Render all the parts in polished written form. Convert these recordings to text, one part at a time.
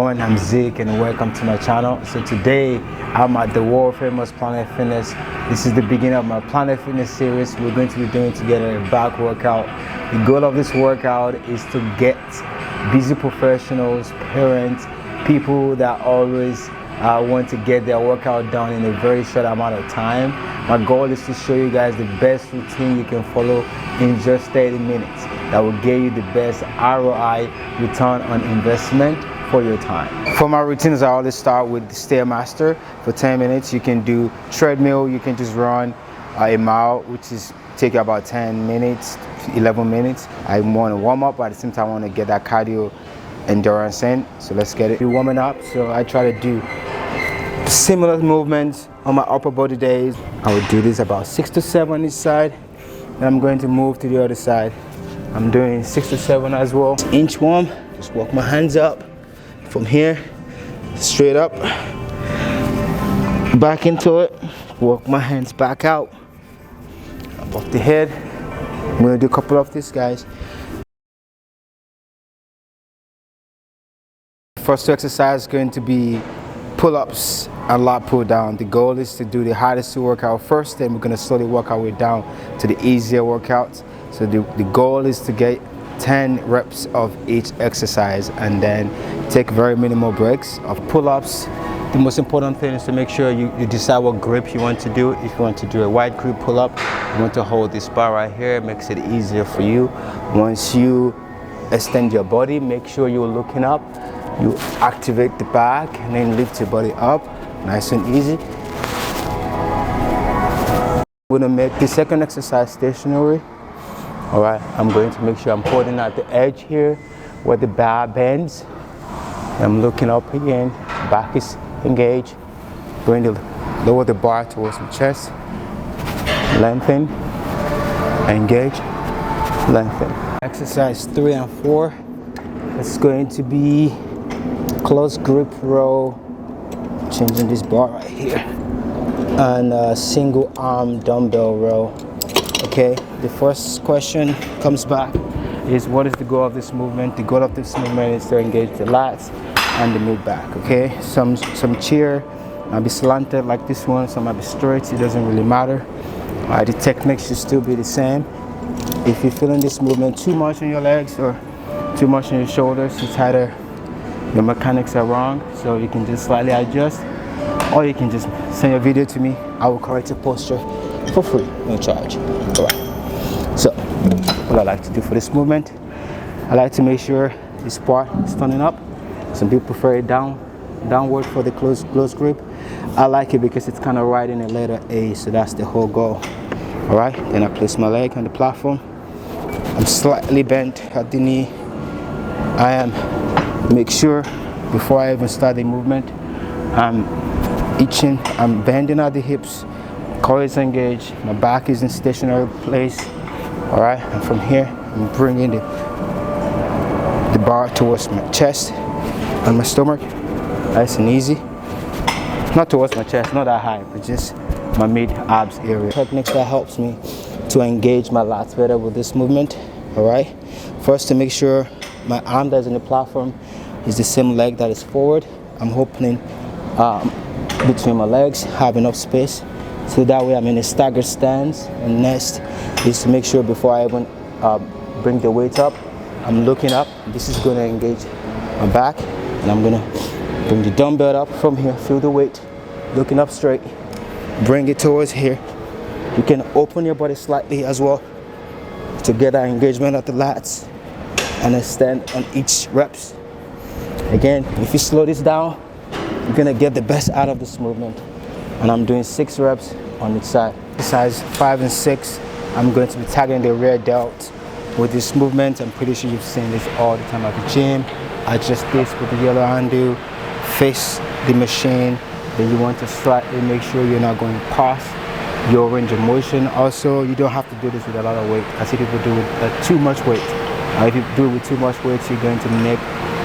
everyone, I'm Zeke and welcome to my channel. So today I'm at the world famous Planet Fitness. This is the beginning of my Planet Fitness series. We're going to be doing together a back workout. The goal of this workout is to get busy professionals, parents, people that always want to get their workout done in a very short amount of time. My goal is to show you guys the best routine you can follow in just 30 minutes that will get you the best ROI, return on investment, for your time. For my routines, I always start with the Stairmaster. For 10 minutes, you can do treadmill, you can just run a mile, which is take about 10 minutes, 11 minutes. I want to warm up, but at the same time, I want to get that cardio endurance in. So let's get it. We're warming up, so I try to do similar movements on my upper body days. I would do this about 6 to 7 on each side. Then I'm going to move to the other side. I'm doing 6 to 7 as well. Inch warm, just walk my hands up. From here, straight up, back into it, walk my hands back out, above the head. I'm gonna do a couple of these, guys. First two exercises going to be pull-ups and lat pull down. The goal is to do the hardest workout first, then we're gonna slowly work our way down to the easier workouts. So the goal is to get 10 reps of each exercise and then take very minimal breaks of pull-ups. The most important thing is to make sure you decide what grip you want to do. If you want to do a wide grip pull-up, you want to hold this bar right here. It makes it easier for you. Once you extend your body, make sure you're looking up. You activate the back and then lift your body up, nice and easy. I'm gonna make the second exercise stationary. All right, I'm going to make sure I'm holding at the edge here where the bar bends. I'm looking up again, back is engaged. Lower the bar towards my chest. Lengthen, engage, lengthen. Exercise 3 and 4. It's going to be close grip row, changing this bar right here, and a single arm dumbbell row. Okay, the first question comes back is, what is the goal of this movement? The goal of this movement is to engage the lats and the mid back. Okay, some chair might be slanted like this one, some might be straight. It doesn't really matter. The technique should still be the same. If you're feeling this movement too much on your legs or too much on your shoulders, it's either your mechanics are wrong, so you can just slightly adjust, or you can just send your video to me. I will correct your posture for free, no charge. All right. So what I like to do for this movement, I like to make sure this part is turning up. Some people prefer it downward for the close grip. I like it because it's kind of riding a letter A, so that's the whole goal. All right, then I place my leg on the platform. I'm slightly bent at the knee. Make sure before I even start the movement, I'm bending at the hips, core is engaged, my back is in stationary place. All right, and from here, I'm bringing the bar towards my chest and my stomach, nice and easy. Not towards my chest, not that high, but just my mid-abs area. Techniques that helps me to engage my lats better with this movement. All right, first, to make sure my arm that's in the platform is the same leg that is forward. I'm opening between my legs, have enough space, so that way I'm in a staggered stance. And next is to make sure before I even bring the weight up, I'm looking up. This is going to engage my back, and I'm going to bring the dumbbell up from here, feel the weight, looking up straight, bring it towards here. You can open your body slightly as well to get that engagement at the lats and extend on each reps. Again, if you slow this down, you're gonna get the best out of this movement. And I'm doing 6 reps on each side. Exercise 5 and 6, I'm going to be tagging the rear delt with this movement. I'm pretty sure you've seen this all the time at the gym. Adjust this with the yellow handle, face the machine. Then you want to slightly make sure you're not going past your range of motion. Also, you don't have to do this with a lot of weight. I see people do it with too much weight. If you do it with too much weight, you're going to make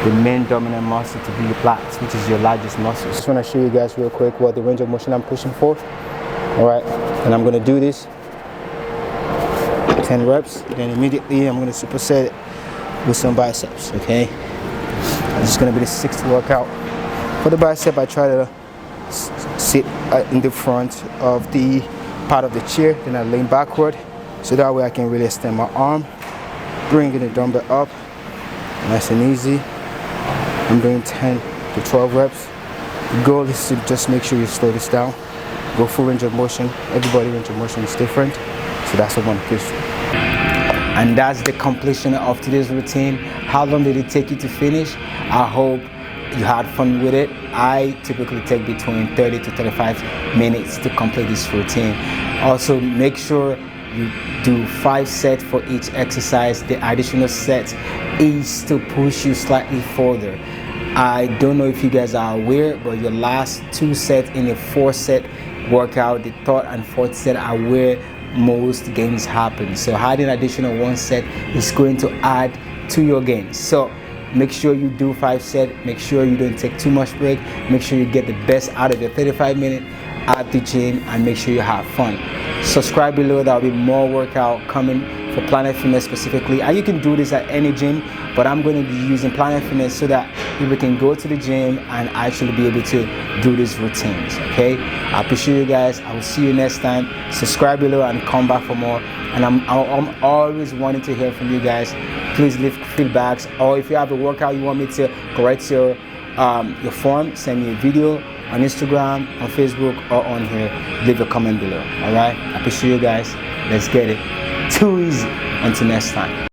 the main dominant muscle to be your lats, which is your largest muscle. Just want to show you guys real quick what the range of motion I'm pushing for. All right, and I'm going to do this 10 reps. Then immediately I'm going to superset it with some biceps. Okay, This is gonna be the 6th workout. For the bicep, I try to sit in the front of the part of the chair, then I lean backward, so that way I can really extend my arm, bringing the dumbbell up, nice and easy. I'm doing 10 to 12 reps. The goal is to just make sure you slow this down, go full range of motion. Everybody range of motion is different, so that's what one push. And that's the completion of today's routine. How long did it take you to finish? I hope you had fun with it. I typically take between 30 to 35 minutes to complete this routine. Also, make sure you do 5 sets for each exercise. The additional set is to push you slightly further. I don't know if you guys are aware, but your last 2 sets in a 4-set workout, the 3rd and 4th set, are where most gains happen. So adding additional 1 set is going to add to your gains. So make sure you do 5 sets. Make sure you don't take too much break. Make sure you get the best out of your 35 minutes at the gym, and make sure you have fun. Subscribe below. There will be more workout coming for Planet Fitness specifically, and you can do this at any gym, but I'm going to be using Planet Fitness so that people can go to the gym and actually be able to do these routines. Okay, I appreciate you guys. I will see you next time. Subscribe below and come back for more. And I'm always wanting to hear from you guys. Please leave feedbacks, or if you have a workout you want me to correct your form, send me a video on Instagram, on Facebook, or on here. Leave a comment below. All right, I appreciate you guys. Let's get it. Too easy. Until next time.